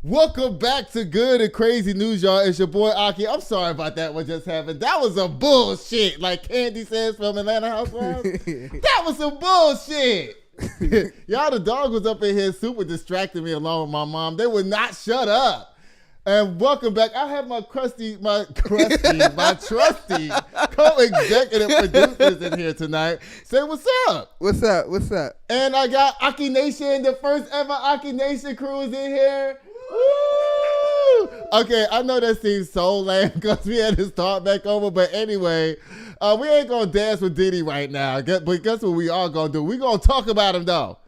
Welcome back to Good and Crazy News, y'all. It's your boy Aki. I'm sorry about that what just happened. That was a bullshit, like Candy says from Atlanta Housewives. That was some bullshit. Y'all, the dog was up in here super distracting me along with my mom. They would not shut up. And welcome back. I have my trusty co-executive producers in here tonight. Say what's up. What's up? And I got Aki Nation, the first ever Aki Nation crew is in here. Woo! Okay, I know that seems so lame because we had to start back over, but anyway, we ain't gonna dance with Diddy right now. But guess what we are gonna do? We gonna talk about him though.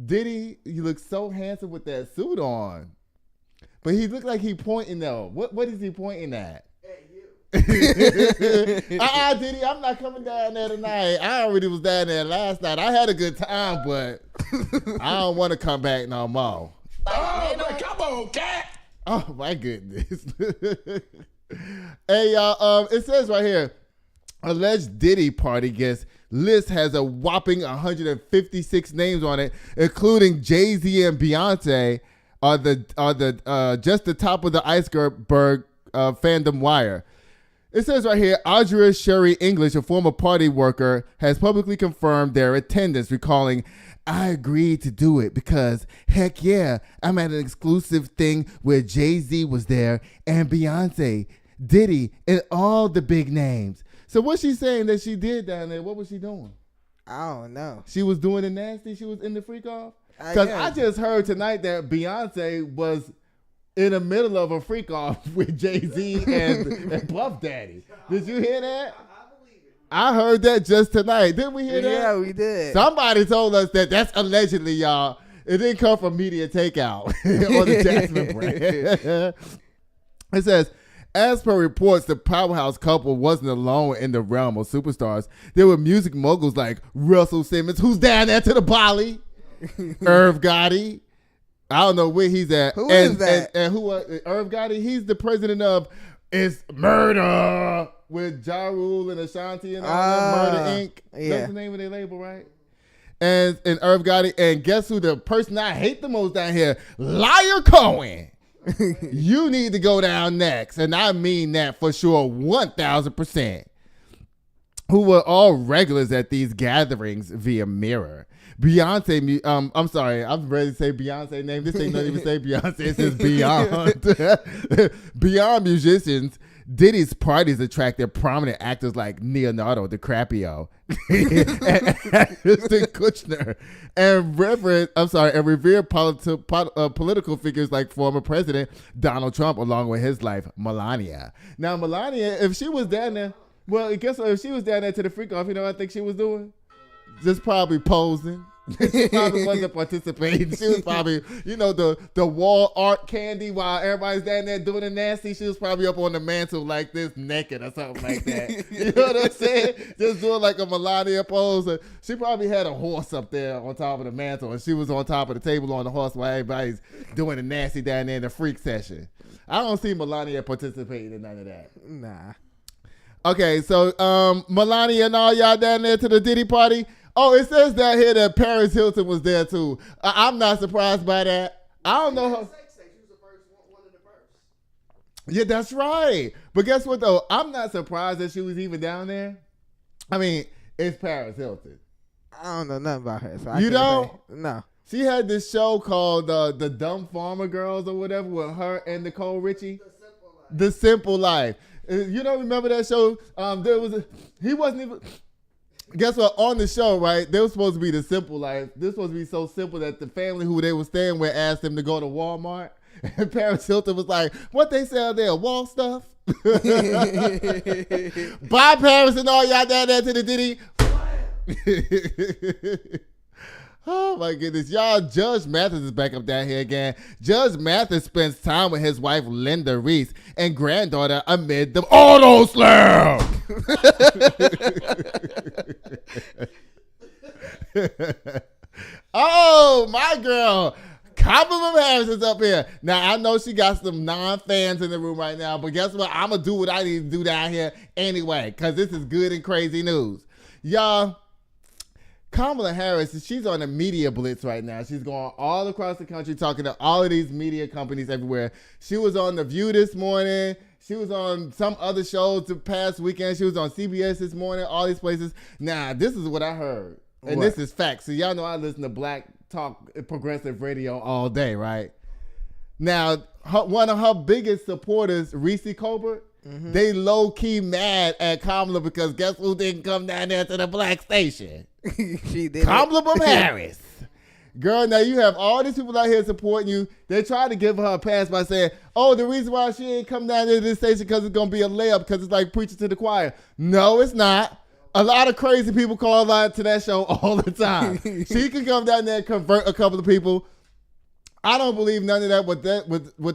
Diddy, he looks so handsome with that suit on. But he looked like he pointing though. What is he pointing at? Hey, you. Diddy, I'm not coming down there tonight. I already was down there last night. I had a good time, but I don't want to come back no more. Come on, cat. Oh my goodness. Hey y'all, it says right here, alleged Diddy party guest list has a whopping 156 names on it, including Jay-Z and Beyonce. Are the just the top of the iceberg fandom wire. It says right here, Audra Sherry English, a former party worker, has publicly confirmed their attendance, recalling, "I agreed to do it because, heck yeah, I'm at an exclusive thing where Jay-Z was there and Beyonce, Diddy, and all the big names." So what's she saying that she did down there? What was she doing? I don't know. She was doing the nasty? She was in the freak off? Because I just heard tonight that Beyonce was in the middle of a freak off with Jay-Z and Puff Daddy. Did you hear that? I believe it. I heard that just tonight. Didn't we hear that? Yeah, we did. Somebody told us that that's allegedly, y'all. It didn't come from Media Takeout or the Jasmine brand. It says, as per reports, the powerhouse couple wasn't alone in the realm of superstars. There were music moguls like Russell Simmons, who's down there to the Bali. Irv Gotti. I don't know where he's at. Who is that? And who? Irv Gotti. He's the president of It's Murder with Ja Rule and Ashanti and all that. Murder Inc. Yeah. That's the name of their label, right? And Irv Gotti. And guess who? The person I hate the most down here, Liar Cohen. You need to go down next, and I mean that for sure, 1,000%. Who were all regulars at these gatherings via Mirror. Beyonce, I'm sorry, I'm ready to say Beyonce name. This ain't not even say Beyonce, it says Beyond. Beyond musicians, Diddy's parties attracted prominent actors like Leonardo DiCaprio and Ashton Kutcher, and revered political figures like former President Donald Trump, along with his wife Melania. Now, Melania, if she was down there, well, guess what? If she was down there to the freak off, you know what I think she was doing? Just probably posing. She probably wasn't participating. She was probably, the wall art candy while everybody's down there doing the nasty. She was probably up on the mantle like this, naked or something like that. You know what I'm saying? Just doing like a Melania pose. She probably had a horse up there on top of the mantle, and she was on top of the table on the horse while everybody's doing the nasty down there in the freak session. I don't see Melania participating in none of that. Nah. Okay, so Melania and all y'all down there to the Diddy party. Oh, it says down here that Paris Hilton was there too. I'm not surprised by that. I don't know. She was the first one of the first. Yeah, that's right. But guess what though? I'm not surprised that she was even down there. I mean, it's Paris Hilton. I don't know nothing about her. So You don't? No. She had this show called the Dumb Farmer Girls or whatever with her and Nicole Richie. The Simple Life. You don't remember that show? He wasn't even. Guess what? On the show, right? They were supposed to be the simple life. This was supposed to be so simple that the family who they were staying with asked them to go to Walmart. And Paris Hilton was like, "What they sell there? Wall stuff." Bye, Paris, and all y'all down there to the Diddy. Oh my goodness, y'all! Judge Mathis is back up down here again. Judge Mathis spends time with his wife Linda Reese and granddaughter amid the auto slam. Oh, my girl, Kamala Harris is up here. Now I know she got some non-fans in the room right now, but guess what? I'm gonna do what I need to do down here anyway, cause this is good and crazy news, y'all. Kamala Harris, she's on a media blitz right now. She's going all across the country talking to all of these media companies everywhere. She was on The View this morning. She was on some other shows the past weekend. She was on CBS this morning, all these places. Now, this is what I heard. And this is facts. So y'all know I listen to Black Talk Progressive Radio all day, right? Now, one of her biggest supporters, Reese Colbert, they low-key mad at Kamala because guess who didn't come down there to the black station? She did. Kamala Harris. Girl, now you have all these people out here supporting you. They try to give her a pass by saying, oh, the reason why she ain't come down there to this station because it's going to be a layup because it's like preaching to the choir. No, it's not. A lot of crazy people call out to that show all the time. She can come down there and convert a couple of people. I don't believe none of that. What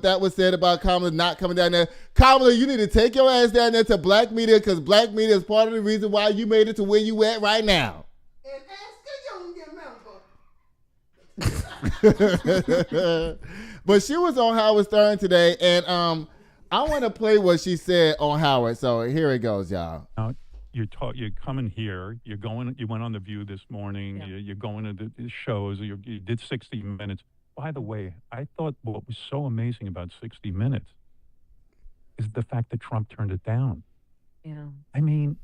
that was said about Kamala not coming down there. Kamala, you need to take your ass down there to black media because black media is part of the reason why you made it to where you at right now. And ask a young member. But she was on Howard Stern today, and I want to play what she said on Howard. So here it goes, y'all. You're coming here. You went on The View this morning. Yeah. You're going to the shows. You did 60 Minutes. By the way, I thought what was so amazing about 60 Minutes is the fact that Trump turned it down. Yeah. I mean,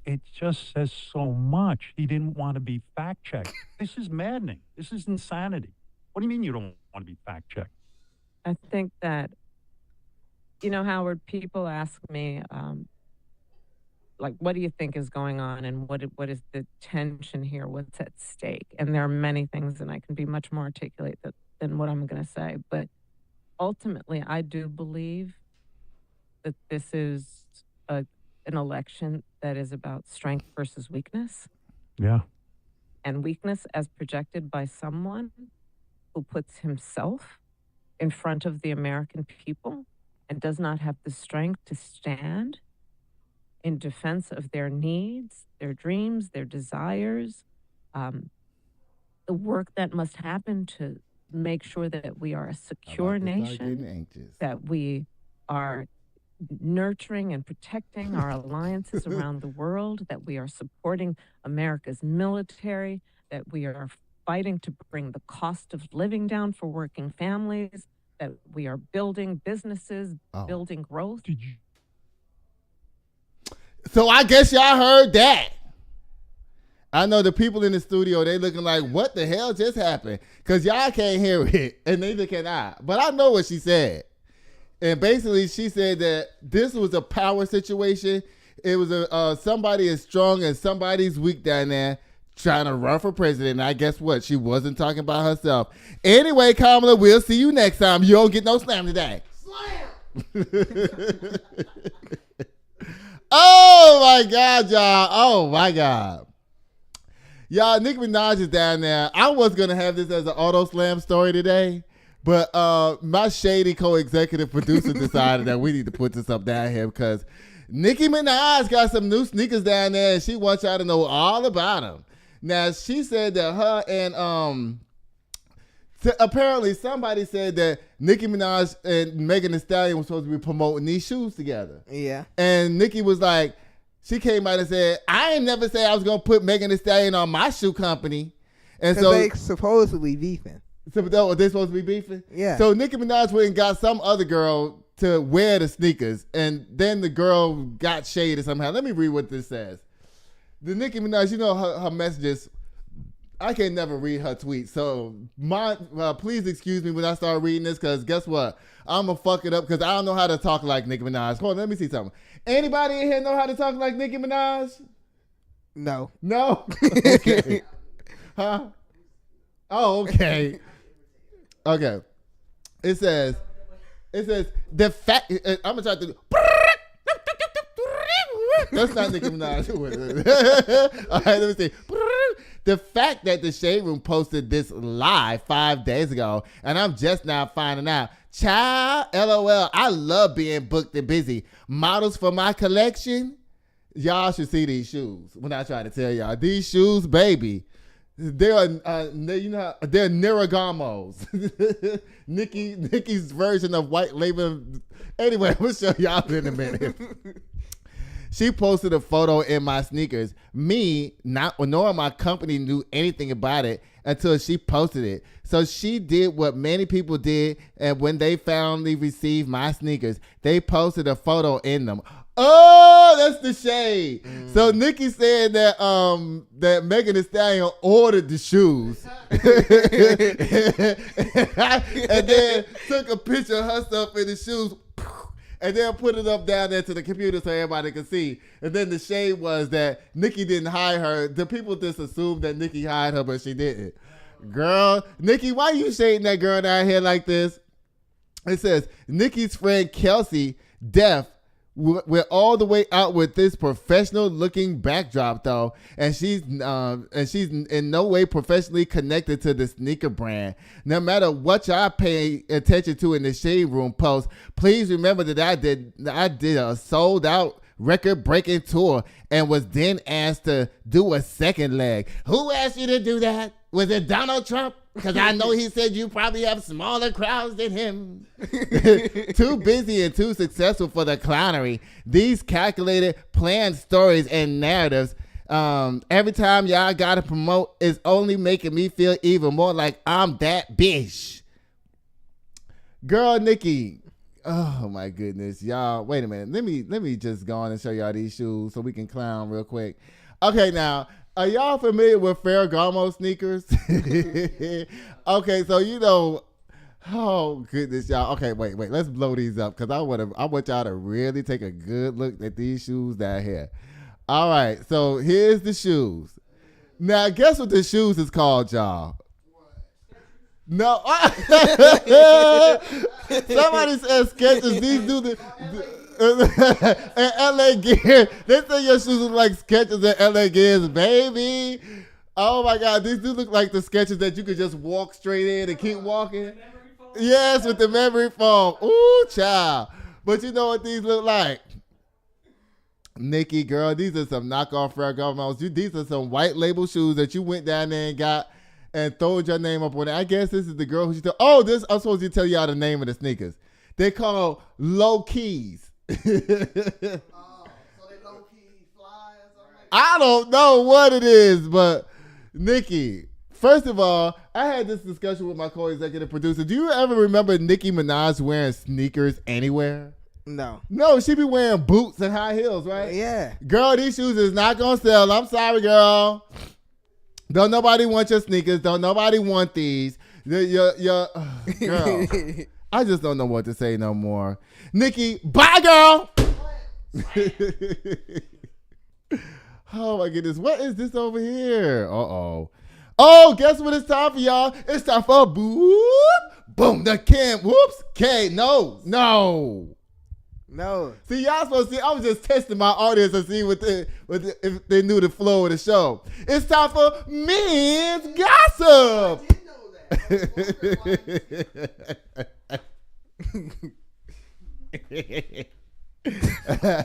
it just says so much. He didn't want to be fact-checked. This is maddening. This is insanity. What do you mean you don't want to be fact-checked? I think that, Howard, people ask me, what do you think is going on and what is the tension here? What's at stake? And there are many things, and I can be much more articulate than what I'm going to say. But ultimately, I do believe that this is an election that is about strength versus weakness. Yeah. And weakness as projected by someone who puts himself in front of the American people and does not have the strength to stand in defense of their needs, their dreams, their desires, the work that must happen to make sure that we are a secure nation, that we are nurturing and protecting our alliances around the world, that we are supporting America's military, that we are fighting to bring the cost of living down for working families, that we are building businesses, building growth. Did you? So I guess y'all heard that. I know the people in the studio, they looking like, what the hell just happened? Because y'all can't hear it, and neither can I. But I know what she said. And basically, she said that this was a power situation. It was somebody is strong and somebody's weak down there trying to run for president. And I guess what? She wasn't talking about herself. Anyway, Kamala, we'll see you next time. You don't get no slam today. Slam! Oh, my God, y'all. Oh, my God. Y'all, Nicki Minaj is down there. I was going to have this as an auto slam story today, but my shady co-executive producer decided that we need to put this up down here because Nicki Minaj got some new sneakers down there and she wants y'all to know all about them. Now, she said that her and apparently somebody said that Nicki Minaj and Meghan Thee Stallion were supposed to be promoting these shoes together. Yeah. And Nicki was like, she came out and said, I ain't never say I was going to put Meghan Thee Stallion on my shoe company. And so they supposedly beefing. So they supposed to be beefing? Yeah. So Nicki Minaj went and got some other girl to wear the sneakers. And then the girl got shaded somehow. Let me read what this says. The Nicki Minaj, her messages, I can never read her tweets. So please excuse me when I start reading this because guess what? I'm going to fuck it up because I don't know how to talk like Nicki Minaj. Hold on, let me see something. Anybody in here know how to talk like Nicki Minaj? No. No? Okay. Huh? Oh, okay. Okay. It says, the fact, I'm going to try to do, that's not Nicki Minaj. All right, let me see. The fact that the Shade Room posted this live 5 days ago, and I'm just now finding out. Child, LOL, I love being booked and busy. Models for my collection? Y'all should see these shoes. When I try to tell y'all, these shoes, baby, they're Neragamos. Nicki's version of white label. Anyway, we'll show y'all in a minute. She posted a photo in my sneakers. Me, not nor my company knew anything about it until she posted it. So she did what many people did, and when they finally received my sneakers, they posted a photo in them. Oh, that's the shade. So Nicki said that that Meghan Thee Stallion ordered the shoes and then took a picture of herself in the shoes and then put it up down there to the computer so everybody could see. And then the shade was that Nicki didn't hire her. The people just assumed that Nicki hired her, but she didn't. Girl, Nicki, why you shading that girl down here like this? It says Nicki's friend Kelsey, deaf, went all the way out with this professional looking backdrop though, and she's in no way professionally connected to the sneaker brand. No matter what y'all pay attention to in the shade room post, please remember that I did a sold out record breaking tour and was then asked to do a second leg. Who asked you to do that? Was it Donald Trump? Because I know he said you probably have smaller crowds than him. Too busy and too successful for the clownery. These calculated, planned stories and narratives, every time y'all got to promote, is only making me feel even more like I'm that bitch. Girl, Nicki. Oh, my goodness. Y'all, wait a minute. Let me just go on and show y'all these shoes so we can clown real quick. Okay, now. Are y'all familiar with Ferragamo sneakers? Okay, so you know, oh goodness, y'all. Okay, wait, let's blow these up because I want y'all to really take a good look at these shoes down here. All right, so here's the shoes. Now, guess what the shoes is called, y'all? No, somebody said Skechers. These do the and LA Gear. They say your shoes look like Skechers and LA Gears, baby. Oh my God, these do look like the Skechers that you could just walk straight in and keep walking. Yes, with the memory foam. Ooh, child. But you know what these look like? Nicki, girl, these are some knockoff Ferragamos. These are some white label shoes that you went down there and got and throwed your name up on it. I guess this is the girl who she told. Oh, I'm supposed to tell y'all the name of the sneakers. They call low keys. So they low key fly or something like that? I don't know what it is, but Nicki, first of all, I had this discussion with my co-executive producer. Do you ever remember Nicki Minaj wearing sneakers anywhere? No. No, she be wearing boots and high heels, right? Yeah. Girl, these shoes is not gonna sell. I'm sorry, girl. Don't nobody want your sneakers. Don't nobody want these. Girl. I just don't know what to say no more. Nicki, bye, girl. Oh, my goodness. What is this over here? Uh-oh. Oh, guess what it's time for, y'all? It's time for boop, boom, the Kim. Whoops. K. No. See, y'all supposed to see. I was just testing my audience to see if they knew the flow of the show. It's time for men's gossip. I didn't know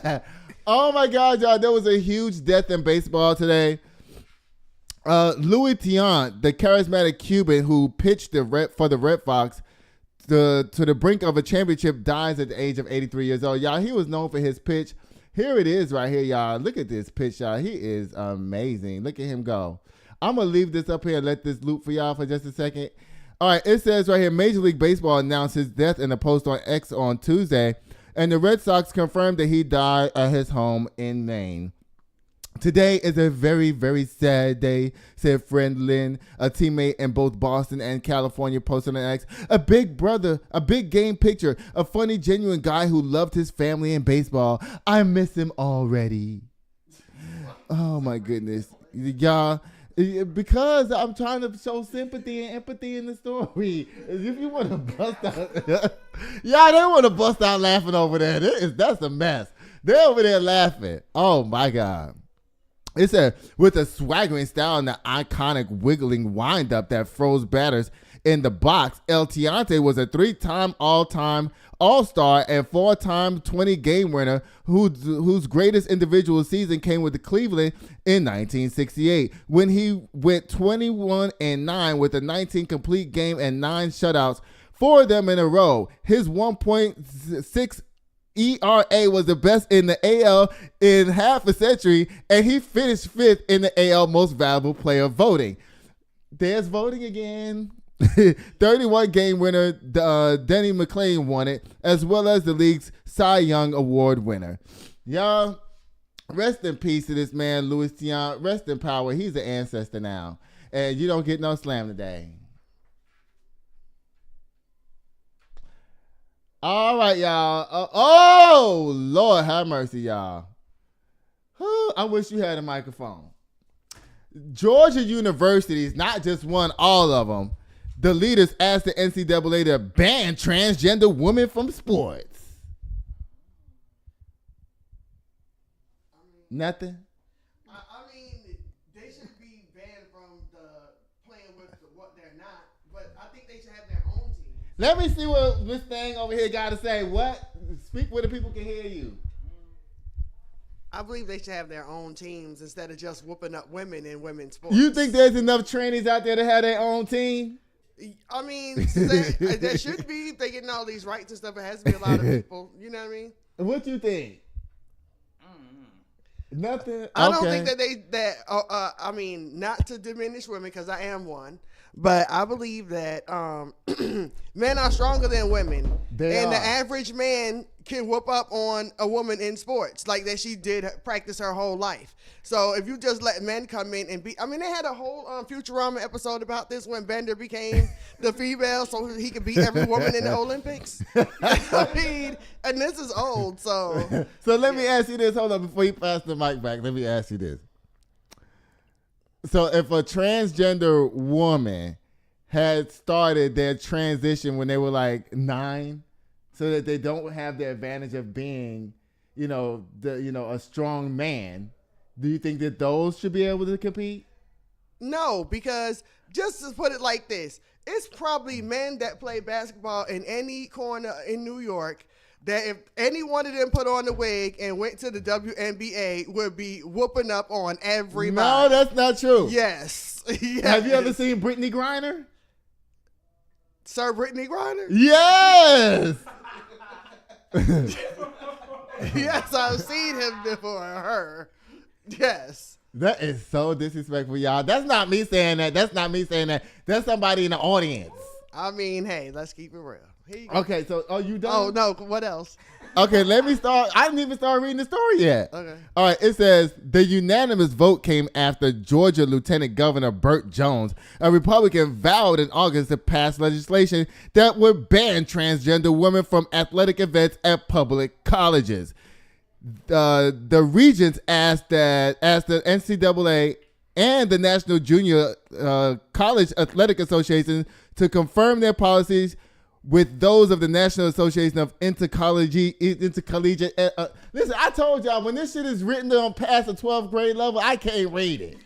that. Oh my God, y'all! There was a huge death in baseball today. Louis Tiant, the charismatic Cuban who pitched for the Red Sox to the brink of a championship, dies at the age of 83 years old. Y'all, he was known for his pitch. Here it is right here, y'all. Look at this pitch, y'all. He is amazing. Look at him go. I'm going to leave this up here and let this loop for y'all for just a second. All right, it says right here, Major League Baseball announced his death in a post on X on Tuesday, and the Red Sox confirmed that he died at his home in Maine. Today is a very, very sad day, said friend Lynn, a teammate in both Boston and California, posted on X. A big brother, a big game picture, a funny, genuine guy who loved his family and baseball. I miss him already. Oh, my goodness. Y'all, because I'm trying to show sympathy and empathy in the story. If you want to bust out, y'all, they want to bust out laughing over there. That's a mess. They're over there laughing. Oh, my God. It said, with a swaggering style and the iconic wiggling wind-up that froze batters in the box, El Tiante was a 3-time all-time All-Star and 4-time 20-game winner whose greatest individual season came with the Cleveland in 1968 when he went 21-9 with a 19 complete game and 9 shutouts, 4 of them in a row. His 1.6 ERA was the best in the AL in half a century, and he finished 5th in the AL Most Valuable Player voting. There's voting again. 31 game winner Denny McClain won it, as well as the league's Cy Young Award winner. Y'all, rest in peace to this man, Louis Tiant. Rest in power. He's an ancestor now. And you don't get no slam today. All right, y'all. Oh, Lord have mercy, y'all. I wish you had a microphone. Georgia universities, not just one, all of them. The leaders asked the NCAA to ban transgender women from sports. Nothing? I mean, they should be banned from the playing with what they're not, but I think they should have their own team. Let me see what this thing over here got to say. What? Speak where the people can hear you. I believe they should have their own teams instead of just whooping up women in women's sports. You think there's enough trainees out there to have their own team? I mean, there should be. If they getting all these rights and stuff, it has to be a lot of people. You know what I mean? What you think? Nothing. I don't think I mean, not to diminish women because I am one, but I believe that men are stronger than women, and the average man can whoop up on a woman in sports like that. She did practice her whole life. So if you just let men come in and beat, I mean, they had a whole Futurama episode about this when Bender became the female so he could beat every woman in the Olympics. I mean, and this is old, so. So let me ask you this. Hold on, before you pass the mic back, let me ask you this. So if a transgender woman had started their transition when they were like 9, so that they don't have the advantage of being, a strong man, do you think that those should be able to compete? No, because just to put it like this, it's probably men that play basketball in any corner in New York that if any one of them put on the wig and went to the WNBA would be whooping up on everybody. No, that's not true. Yes. Yes. Have you ever seen Brittany Griner? Sir Brittany Griner? Yes. Yes, I've seen him before. Her. Yes. That is so disrespectful, y'all. That's not me saying that. That's somebody in the audience. I mean, hey, let's keep it real. Here you go. Okay, so are you done? Oh, no. What else? Okay, let me start. I didn't even start reading the story yet. Okay. All right, it says the unanimous vote came after Georgia Lieutenant Governor Burt Jones, a Republican, vowed in August to pass legislation that would ban transgender women from athletic events at public colleges. The regents asked the NCAA and the National Junior College Athletic Association to confirm their policies with those of the National Association of Intercollegiate. Listen, I told y'all, when this shit is written on past the 12th grade level, I can't read it.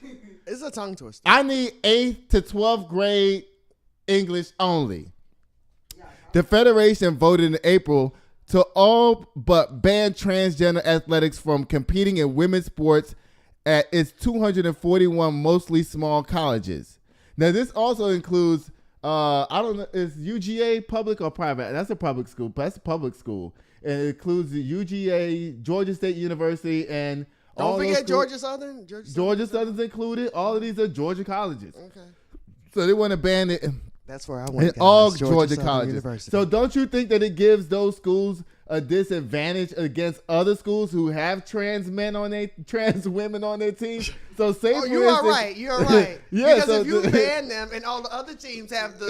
It's a tongue twister. I need 8th to 12th grade English only. The Federation voted in April to all but ban transgender athletics from competing in women's sports at its 241 mostly small colleges. Now, this also includes I don't know, is UGA public or private? That's a public school. That's a public school. And it includes the UGA, Georgia State University, and Don't forget Georgia Southern. Georgia Southern's included. All of these are Georgia colleges. Okay. So they want to ban it That's where I went. in all Georgia Georgia Southern colleges. University. So don't you think that it gives those schools a disadvantage against other schools who have trans women on their team? So say for you are instance- right. You're right. Yeah, because so if you ban them and all the other teams have the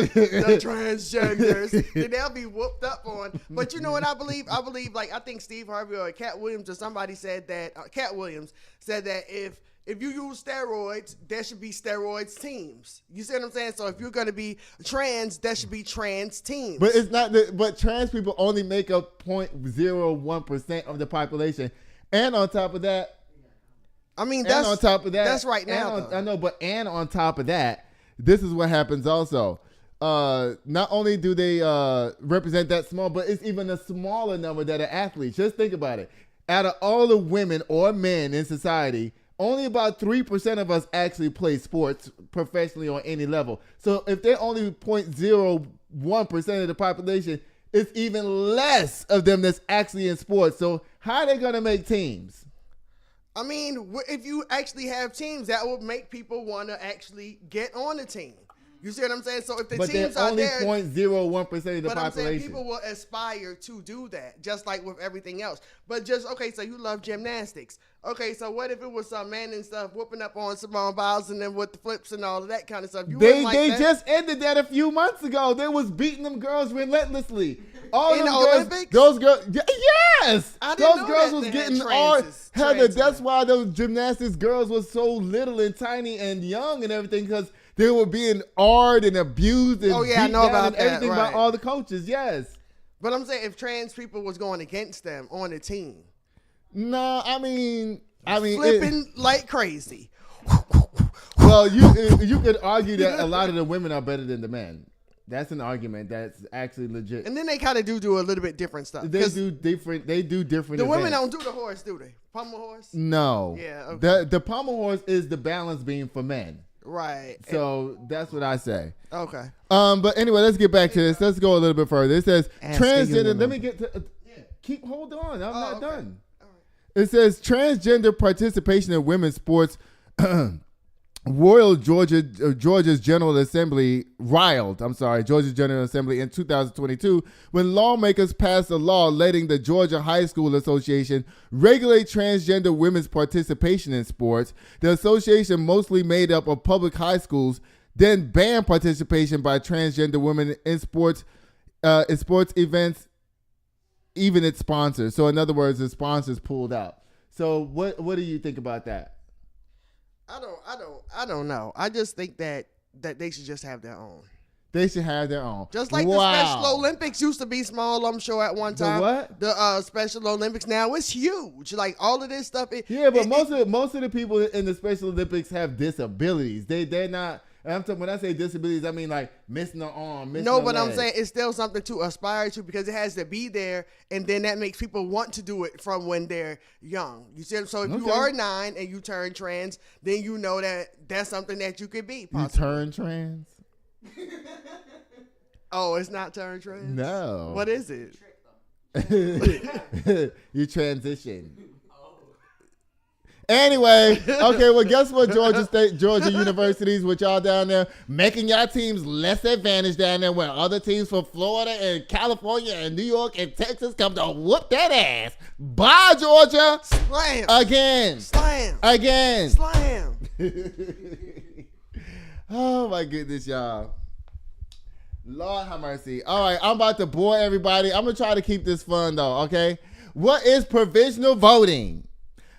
transgenders, then they'll be whooped up on. But you know what I believe? I think Steve Harvey or Cat Williams or somebody said that. Cat Williams said that if you use steroids, there should be steroids teams. You see what I'm saying? So if you're going to be trans, there should be trans teams. But it's not. But trans people only make up 0.01% of the population, and on top of that, I mean, that's right now. I know, but on top of that, this is what happens also. Not only do they represent that small, but it's even a smaller number that are athletes. Just think about it. Out of all the women or men in society, only about 3% of us actually play sports professionally on any level. So if they're only 0.01% of the population, it's even less of them that's actually in sports. So how are they going to make teams? I mean, if you actually have teams, that will make people want to actually get on the team. You see what I'm saying? So if the teams are there, 0.01% of the but population. I'm saying people will aspire to do that, just like with everything else. But just, okay, so you love gymnastics. Okay, so what if it was some man and stuff whooping up on Simone Biles and then with the flips and all of that kind of stuff? You They like that? just ended that a few months ago. They was beating them girls relentlessly. All In them the girls, Olympics? Those girls, yes, I didn't those know girls that was they had getting all. Heather, trans that's why those gymnastics girls was so little and tiny and young and everything, because they were being awed and abused and Oh, yeah, I beat know down about and that, everything by right. all the coaches. Yes. But I'm saying if trans people was going against them on the team, No, I mean, flipping like crazy. well, you could argue that a lot of the women are better than the men. That's an argument that's actually legit. And then they kind of do a little bit different stuff. They do different. They do different. The women events. don't do the horse, do they? Pommel horse? No. Yeah, okay. The pommel horse is the balance beam for men. Right. So that's what I say. Okay. But anyway, let's get back to this. Let's go a little bit further. It says transgender. Let me get to. Hold on. I'm not done. All right. It says transgender participation in women's sports. Georgia's General Assembly in 2022 when lawmakers passed a law letting the Georgia High School Association regulate transgender women's participation in sports. The association, mostly made up of public high schools, then banned participation by transgender women in sports events, even its sponsors. So in other words, the sponsors pulled out. So what do you think about that? I don't know. I just think that they should just have their own. They should have their own. Just like the Special Olympics used to be small, I'm sure, at one time. The what? The Special Olympics now it's huge. Like all of this stuff. Most of the people in the Special Olympics have disabilities. They're not. When I say disabilities, I mean like missing an arm, missing a leg. I'm saying it's still something to aspire to because it has to be there, and then that makes people want to do it from when they're young. You see? So if you are 9 and you turn trans, then you know that that's something that you could be. Possibly. You turn trans? Oh, it's not turn trans? No. What is it? You transition. Anyway, okay, well, guess what, Georgia universities, with y'all down there, making y'all teams less advantaged down there where other teams from Florida and California and New York and Texas come to whoop that ass. Bye, Georgia. Slam. Again. Slam. Again. Slam. Oh, my goodness, y'all. Lord have mercy. All right, I'm about to bore everybody. I'm going to try to keep this fun, though, okay? What is provisional voting?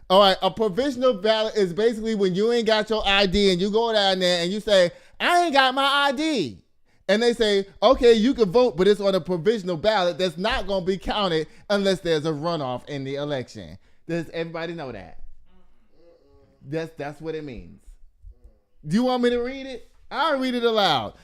All right, a provisional ballot is basically when you ain't got your ID and you go down there and you say, I ain't got my ID. And they say, okay, you can vote, but it's on a provisional ballot that's not going to be counted unless there's a runoff in the election. Does everybody know that? That's what it means. Do you want me to read it? I'll read it aloud.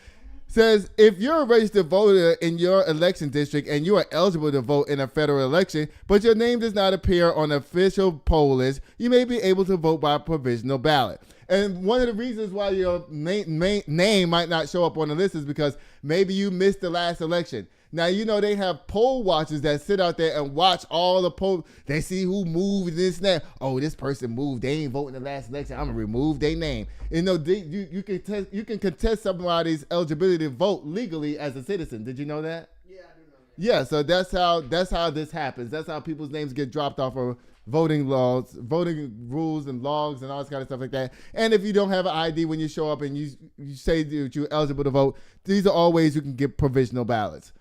Says, if you're a registered voter in your election district and you are eligible to vote in a federal election, but your name does not appear on the official poll list, you may be able to vote by provisional ballot. And one of the reasons why your name might not show up on the list is because maybe you missed the last election. Now, you know, they have poll watchers that sit out there and watch all the polls. They see who moved this and that. Oh, this person moved. They ain't voting the last election. I'm going to remove their name. You know, you can contest somebody's eligibility to vote legally as a citizen. Did you know that? Yeah, I do know that. Yeah, so that's how this happens. That's how people's names get dropped off of voting laws, voting rules and logs and all this kind of stuff like that. And if you don't have an ID when you show up and you say that you're eligible to vote, these are all ways you can get provisional ballots.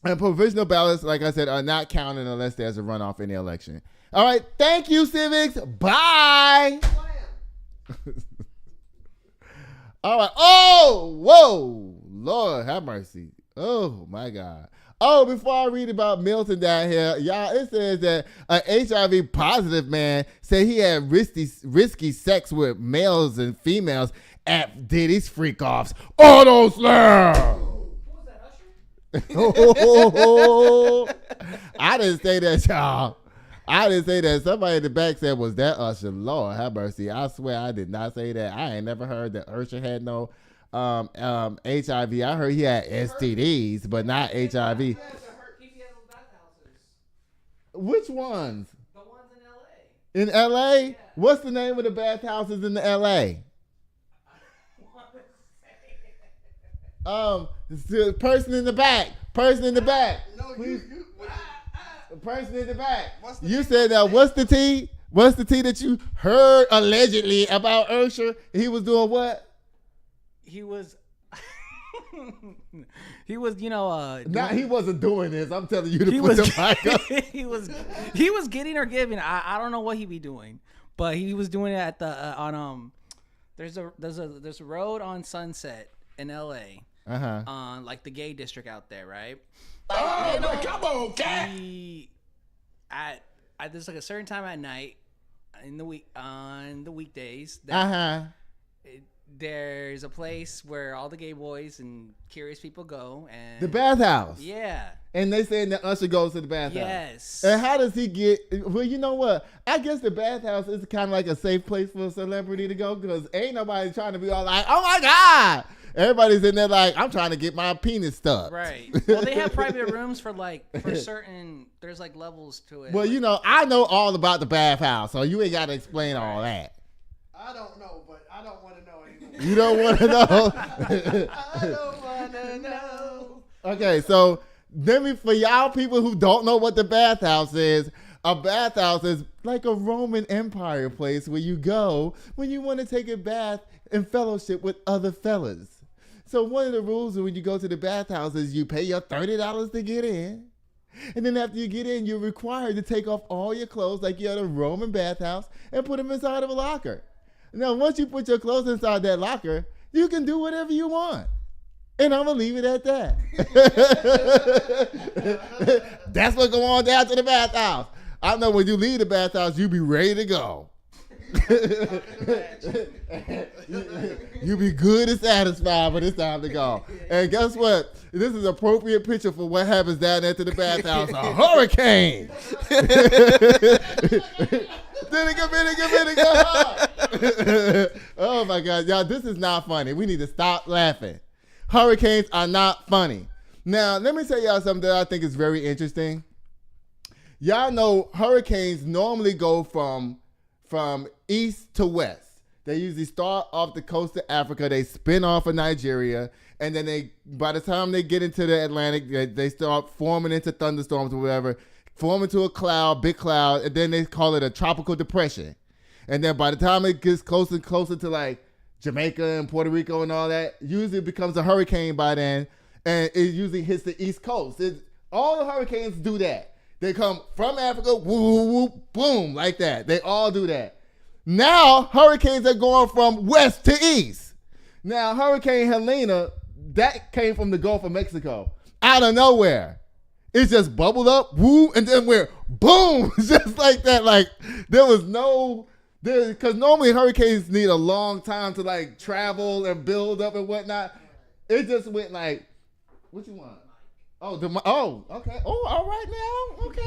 And provisional ballots, like I said, are not counted unless there's a runoff in the election. All right. Thank you, Civics. Bye. All right. Oh, whoa. Lord have mercy. Oh, my God. Oh, before I read about Milton down here, y'all, it says that an HIV positive man said he had risky sex with males and females at Diddy's freak-offs. Auto slam! I didn't say that, y'all. I didn't say that. Somebody in the back said, was that Usher? Lord have mercy. I swear I did not say that. I ain't never heard that Usher had no HIV. I heard he had STDs, but not HIV. Which ones? The ones in L.A. In L.A.? Yeah. What's the name of the bathhouses in the L.A.? The person in the back. Person in the back. No, Please. you Person in the back. What's the You name said that. What's the tea? What's the tea that you heard allegedly about Usher? He was doing what? He was, you know, He wasn't doing this. I'm telling you to he put was, the mic up. he was getting or giving. I don't know what he be doing, but he was doing it at the on there's a road on Sunset in L.A. On like the gay district out there, right? Oh, come on, cat. At there's like a certain time at night in the week on the weekdays. That there's a place where all the gay boys and curious people go, and The bathhouse. yeah. And they saying that Usher goes to the bathhouse. Yes. And how does he get? Well, you know what? I guess the bathhouse is kind of like a safe place for a celebrity to go because ain't nobody trying to be all like, "Oh my God!" Everybody's in there like, "I'm trying to get my penis stuck." Right. Well, they have private rooms for certain. There's like levels to it. Well, you know, I know all about the bathhouse, so you ain't got to explain all that. I don't know, but I don't want to know anymore. You don't want to know. I don't want to know. Okay, so for y'all people who don't know what the bathhouse is, a bathhouse is like a Roman Empire place where you go when you want to take a bath and fellowship with other fellas. So one of the rules when you go to the bathhouse is you pay your $30 to get in. And then after you get in, you're required to take off all your clothes like you're at a Roman bathhouse and put them inside of a locker. Now, once you put your clothes inside that locker, you can do whatever you want. And I'm going to leave it at that. That's what go on down to the bathhouse. I know when you leave the bathhouse, you be ready to go. You be good and satisfied, but it's time to go. And guess what? This is an appropriate picture for what happens down there to the bathhouse. A hurricane. Oh my God, y'all, this is not funny. We need to stop laughing. Hurricanes are not funny. Now, let me tell y'all something that I think is very interesting. Y'all know hurricanes normally go from east to west. They usually start off the coast of Africa, they spin off of Nigeria, and then by the time they get into the Atlantic, they start forming into thunderstorms or whatever, form into a cloud, big cloud, and then they call it a tropical depression. And then by the time it gets closer and closer to like Jamaica and Puerto Rico and all that, usually it becomes a hurricane by then, and it usually hits the East Coast. All the hurricanes do that. They come from Africa, whoop, whoop, boom, like that. They all do that. Now, hurricanes are going from west to east. Now, Hurricane Helena, that came from the Gulf of Mexico. Out of nowhere. It just bubbled up, woo, and then we're boom, just like that. Like, there was because normally hurricanes need a long time to like travel and build up and whatnot. It just went like, what you want? Okay. Oh, all right now. Okay.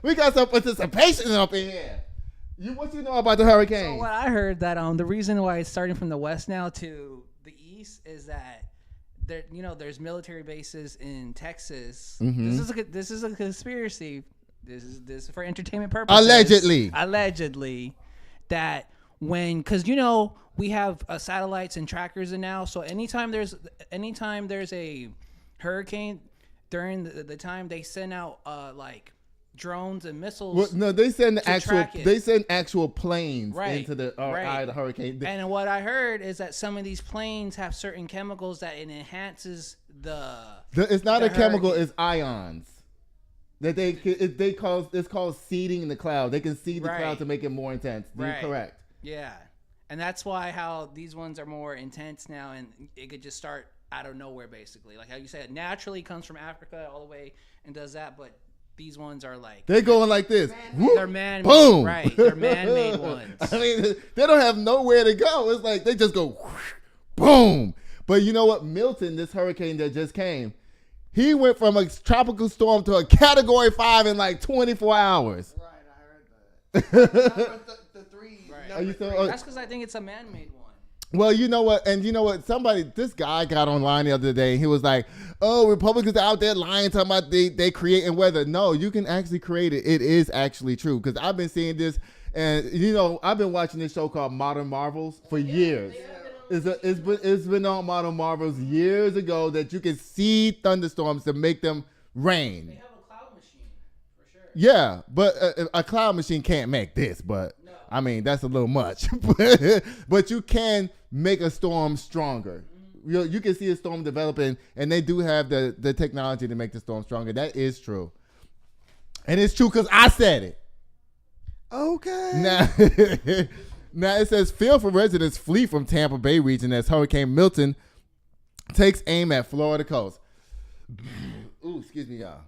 We got some participation up in here. What you know about the hurricane? So what I heard that the reason why it's starting from the west now to the east is that there's military bases in Texas. Mm-hmm. This is a conspiracy. This is for entertainment purposes. Allegedly, that because we have satellites and trackers and now, so anytime there's a hurricane, during the time they send out like drones and missiles. Well, no, they send actual planes into the eye of the hurricane. And what I heard is that some of these planes have certain chemicals that it enhances it's not a chemical, it's ions. That it's called seeding the cloud. They can seed the cloud to make it more intense. You're correct. Yeah. And that's why how these ones are more intense now, and it could just start out of nowhere, basically. Like how you said, it naturally comes from Africa all the way and does that, but these ones are like... They're going like this. They're man-made. Boom. Right. They're man-made ones. I mean, they don't have nowhere to go. It's like they just go whoosh, boom. But you know what? Milton, this hurricane that just came, he went from a tropical storm to a Category 5 in like 24 hours. Right, I heard that. The three. Right. Number three. That's because I think it's a man-made one. Well, you know what, and you know what? This guy got online the other day. He was like, "Oh, Republicans are out there lying, talking about they creating weather." No, you can actually create it. It is actually true because I've been seeing this, and I've been watching this show called Modern Marvels for years. It's been on Modern Marvels years ago that you can see thunderstorms to make them rain. They have a cloud machine, for sure. Yeah, but a cloud machine can't make this. But No. I mean, that's a little much. But you can make a storm stronger. You can see a storm developing, and they do have the technology to make the storm stronger. That is true. And it's true because I said it. Okay. Now it says, fearful residents flee from Tampa Bay region as Hurricane Milton takes aim at Florida coast. Ooh, excuse me, y'all.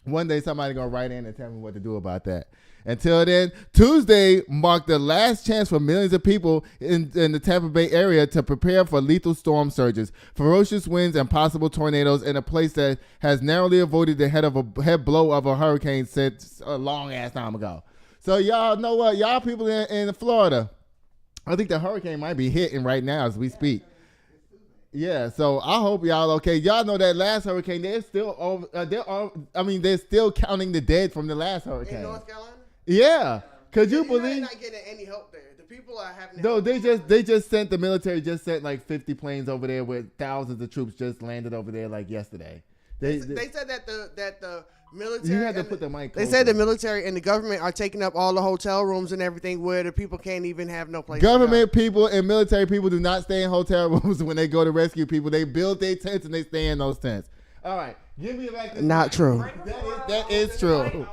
One day somebody gonna write in and tell me what to do about that. Until then, Tuesday marked the last chance for millions of people in the Tampa Bay area to prepare for lethal storm surges, ferocious winds, and possible tornadoes in a place that has narrowly avoided the head blow of a hurricane since a long ass time ago. So y'all know what? Y'all people in Florida, I think the hurricane might be hitting right now as we speak. Yeah, so I hope y'all okay. Y'all know that last hurricane, they're still counting the dead from the last hurricane. In North Carolina? Yeah. Could you They're believe? not getting any help there. The people are having. No, they just sent the military like 50 planes over there with thousands of troops just landed over there like yesterday. They said that the military. You had to put the mic. They said the military and the government are taking up all the hotel rooms and everything where the people can't even have no place. Government people and military people do not stay in hotel rooms when they go to rescue people. They build their tents and they stay in those tents. All right, give me back. Not true. That is true.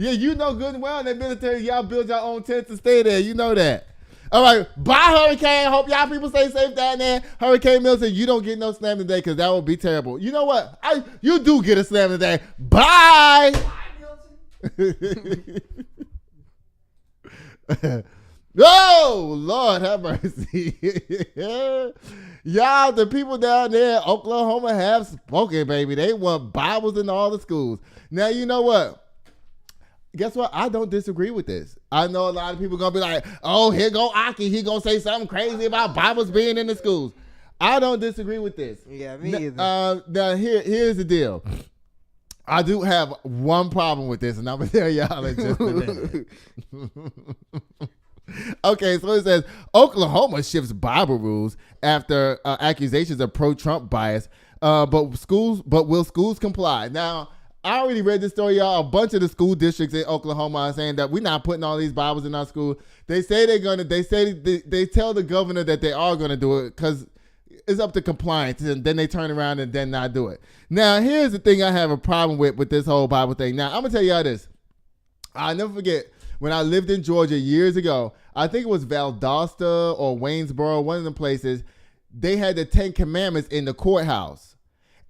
Yeah, you know good and well in the military, y'all build your own tents and stay there. You know that. All right, bye, Hurricane. Hope y'all people stay safe down there. Hurricane Milton, you don't get no slam today because that would be terrible. You know what? You do get a slam today. Bye. Bye, Milton. Oh, Lord have mercy. Y'all, the people down there in Oklahoma have spoken, baby. They want Bibles in all the schools. Now, you know what? Guess what? I don't disagree with this. I know a lot of people going to be like, oh, here go Aki. He going to say something crazy about Bibles being in the schools. I don't disagree with this. Yeah, me either. Now, here's the deal. I do have one problem with this, and I'm going to tell y'all in just a minute. Okay, so it says, Oklahoma shifts Bible rules after accusations of pro-Trump bias, but will schools comply? Now, I already read this story, y'all. A bunch of the school districts in Oklahoma are saying that we're not putting all these Bibles in our school. They say they tell the governor that they are gonna do it because it's up to compliance, and then they turn around and then not do it. Now, here's the thing I have a problem with this whole Bible thing. Now, I'm gonna tell y'all this. I'll never forget when I lived in Georgia years ago. I think it was Valdosta or Waynesboro, one of the places. They had the 10 Commandments in the courthouse.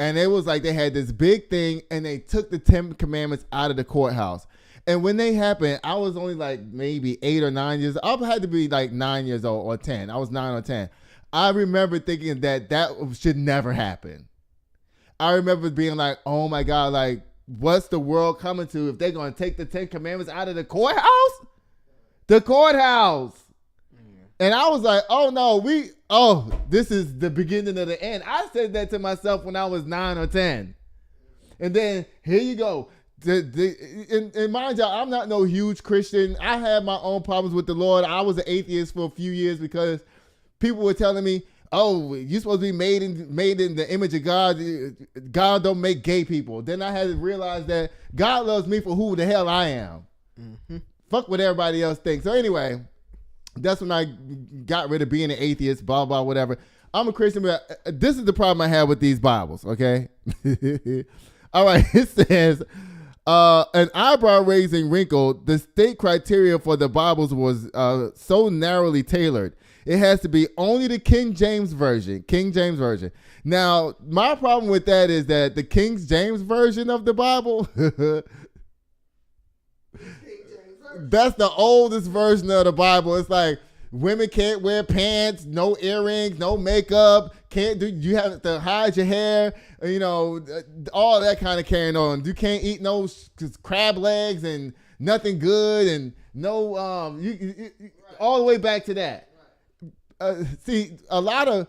And it was like they had this big thing, and they took the 10 Commandments out of the courthouse. And when they happened, I was only like maybe 8 or 9 years old. I had to be like 9 years old or 10. I was 9 or 10. I remember thinking that should never happen. I remember being like, oh my God, like, what's the world coming to if they're going to take the 10 Commandments out of the courthouse? The courthouse. And I was like, oh no, this is the beginning of the end. I said that to myself when I was 9 or 10. And then here you go. And mind y'all, I'm not no huge Christian. I had my own problems with the Lord. I was an atheist for a few years because people were telling me, oh, you're supposed to be made in the image of God. God don't make gay people. Then I had to realize that God loves me for who the hell I am. Mm-hmm. Fuck what everybody else thinks. So anyway, that's when I got rid of being an atheist, blah, blah, whatever. I'm a Christian, but this is the problem I have with these Bibles, okay? All right, it says, an eyebrow-raising wrinkle, the state criteria for the Bibles was so narrowly tailored. It has to be only the King James Version. Now, my problem with that is that the King James Version of the Bible, that's the oldest version of the Bible. It's like women can't wear pants, no earrings, no makeup, you have to hide your hair, all that kind of carrying on. You can't eat no crab legs and nothing good and no all the way back to that. See, a lot of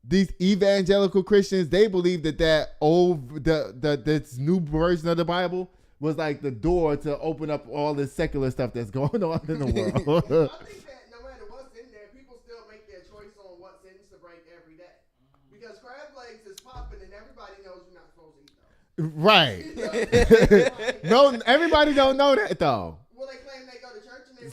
these evangelical Christians, they believe that old, this new version of the Bible was like the door to open up all this secular stuff that's going on in the world. I think that no matter what's in there, people still make their choice on what sins to break every day. Because crab legs is popping and everybody knows you're not supposed to eat those. Right. No, everybody don't know that though. Well, they claim they go to church and they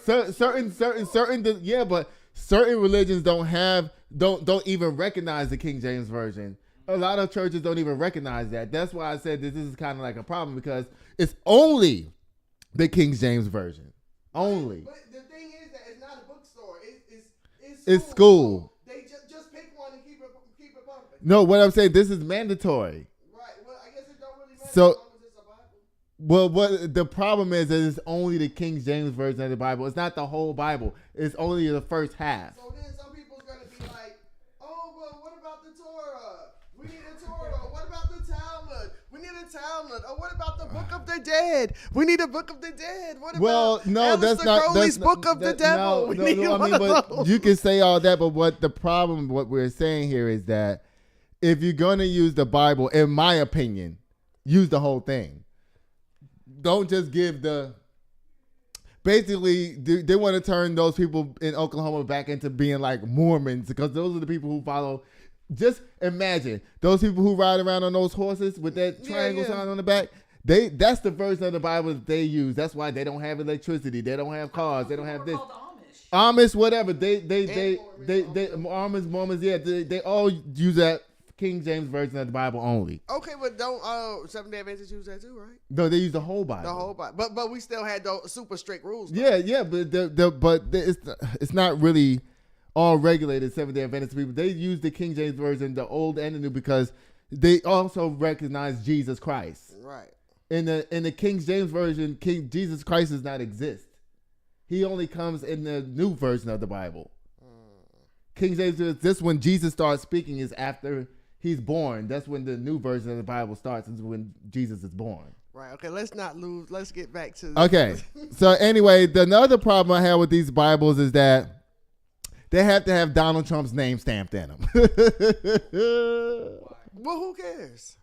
Certain, but certain religions don't even recognize the King James Version. A lot of churches don't even recognize that. That's why I said that this is kind of like a problem, because it's only the King James Version. Only. But the thing is that it's not a bookstore. It's school. They just pick one and keep it pumping. No, what I'm saying, this is mandatory. Right. Well, I guess it don't really matter So- as long as it's a Bible. Well, what the problem is that it's only the King James Version of the Bible. It's not the whole Bible. It's only the first half. So then some people's going to be like, oh, well, what about the Torah? We need a Torah. What about the Talmud? We need a Talmud. Oh, what about the Book of the Dead? We need a Book of the Dead. What about That's not Crowley's Book of the Devil? We need one of but those. you can say all that, but what we're saying here is that if you're going to use the Bible, in my opinion, use the whole thing. Don't just give basically, they want to turn those people in Oklahoma back into being like Mormons, because those are the people who follow. Just imagine those people who ride around on those horses with that triangle sign on the back. That's the version of the Bible that they use. That's why they don't have electricity. They don't have cars. They don't have this. Amish, whatever. Mormons, yeah. They all use that King James Version of the Bible only. Okay, but don't Seventh-day Adventists use that too, right? No, they use the whole Bible. The whole Bible. But we still had those super strict rules. Though. Yeah, but it's not really all regulated Seventh-day Adventist people. They use the King James Version, the old and the new, because they also recognize Jesus Christ. Right. In the King James Version, Jesus Christ does not exist. He only comes in the new version of the Bible. King James, this when Jesus starts speaking is after he's born. That's when the new version of the Bible starts, is when Jesus is born. Right. Okay, let's not lose. Let's get back to Okay. So anyway, the another problem I have with these Bibles is that they have to have Donald Trump's name stamped in them. Well, who cares?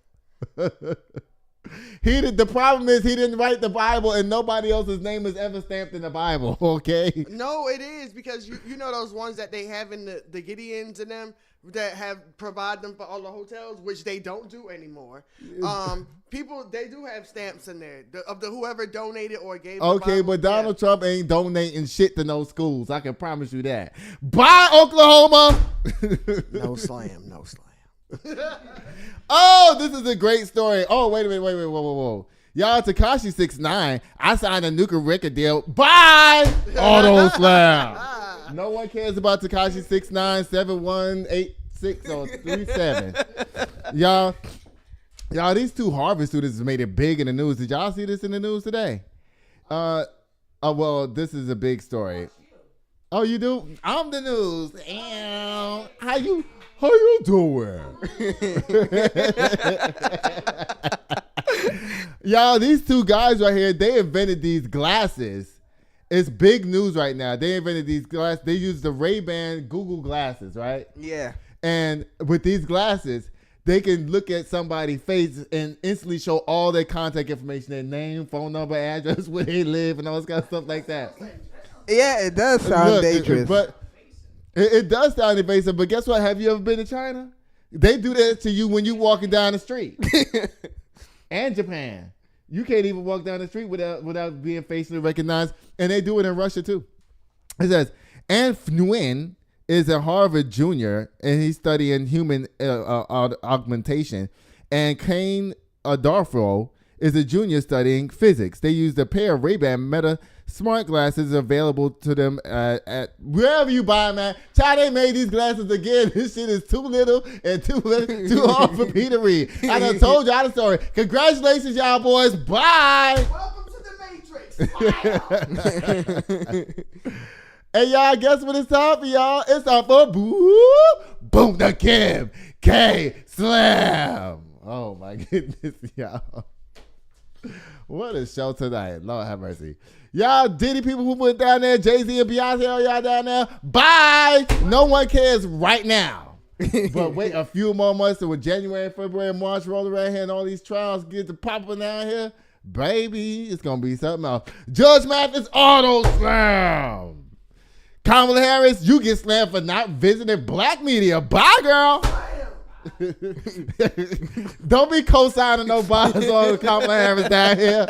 The problem is he didn't write the Bible, and nobody else's name is ever stamped in the Bible. Okay. No, it is, because you know those ones that they have in the Gideons and them that have provide them for all the hotels, which they don't do anymore. People, they do have stamps in there of the whoever donated or gave. Okay, but Donald Trump ain't donating shit to no schools. I can promise you that. Bye, Oklahoma. No slam, no slam. Oh, this is a great story. Oh, wait a minute, whoa. Y'all, Tekashi 6ix9ine, I signed a nuclear record deal. Bye, Auto Slam. No one cares about Tekashi 6ix9ine 7186 or 37. Y'all, these two Harvard students made it big in the news. Did y'all see this in the news today? Well, this is a big story. Oh, you do? I'm the news. How you doing? Y'all, these two guys right here, they invented these glasses. It's big news right now. They invented these glasses. They use the Ray-Ban Google glasses, right? Yeah. And with these glasses, they can look at somebody's face and instantly show all their contact information, their name, phone number, address, where they live, and all this kind of stuff like that. Yeah, it does sound dangerous. But it does sound invasive, but guess what? Have you ever been to China? They do that to you when you walking down the street. And Japan. You can't even walk down the street without being facially recognized. And they do it in Russia too. It says, An Nguyen is a Harvard junior, and he's studying human augmentation. And Kane Darfro is a junior studying physics. They used a pair of Ray-Ban Meta smart glasses available to them at wherever you buy them at. China made these glasses again. This shit is too little and too hard for me to read. I done told y'all the story. Congratulations, y'all boys. Bye. Welcome to the Matrix. Hey, y'all, guess what it's time for, y'all? It's time for Boom the Kim KKSLAM. Oh, my goodness, y'all. What a show tonight. Lord have mercy. Y'all Diddy people who went down there, Jay-Z and Beyonce, all y'all down there, bye. No one cares right now. But wait a few more months, so with January, February, March roll around here and all these trials get to popping down here, baby, it's going to be something else. Judge Mathis auto slam. Kamala Harris, you get slammed for not visiting black media. Bye, girl. Don't be co-signing no bias on Kamala Harris down here.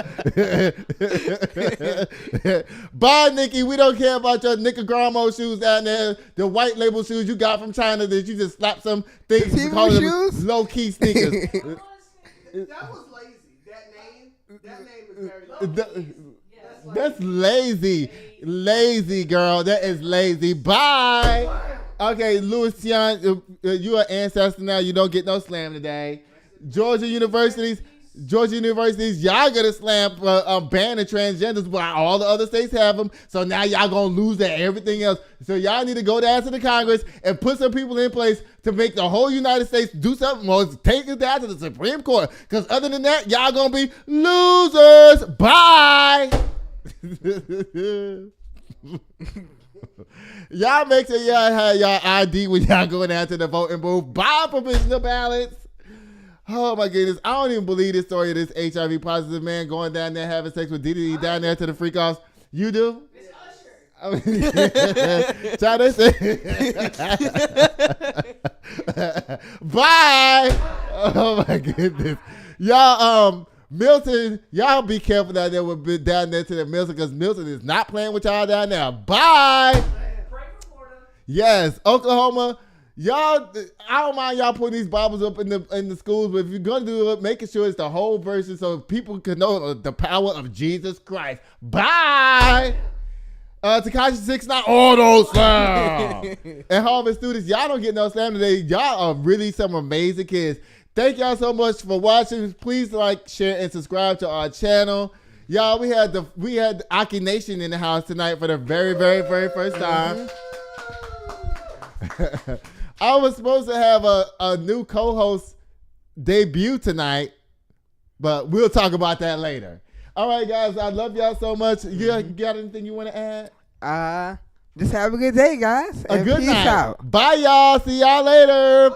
Bye, Nicki. We don't care about your Nicaraguan shoes down there. The white label shoes you got from China that you just slapped some things and call them low-key sneakers. That was lazy. That name is very lazy. That's lazy. Lazy, girl. That is lazy. Bye. Okay, Louis Tion, you are ancestor now. You don't get no slam today. Georgia universities, y'all got to slam banning transgenders, but all the other states have them. So now y'all going to lose at everything else. So y'all need to go down to the Congress and put some people in place to make the whole United States do something or take it down to the Supreme Court. Because other than that, y'all going to be losers. Bye. Y'all make sure y'all have y'all ID when y'all go down to the voting booth. Buy provisional ballots. Oh my goodness. I don't even believe this story of this HIV positive man going down there having sex with Diddy down there to the freak offs. You do? It's Usher. Try to say. Bye. Oh my goodness. Y'all, Milton, y'all be careful down there with down there to the Milton because Milton is not playing with y'all down there. Bye. Pray for Florida. Yes, Oklahoma. Y'all, I don't mind y'all putting these Bibles up in the schools, but if you're gonna do it, making sure it's the whole version so people can know the power of Jesus Christ. Bye. Tekashi 6ix9ine auto slam. And Harvard students, y'all don't get no slam today. Y'all are really some amazing kids. Thank y'all so much for watching. Please like, share, and subscribe to our channel. Y'all, we had Aki Nation in the house tonight for the very, very, very first time. I was supposed to have a new co-host debut tonight, but we'll talk about that later. All right, guys, I love y'all so much. You got anything you want to add? Just have a good day, guys. A good peace night. out. Bye, y'all. See y'all later.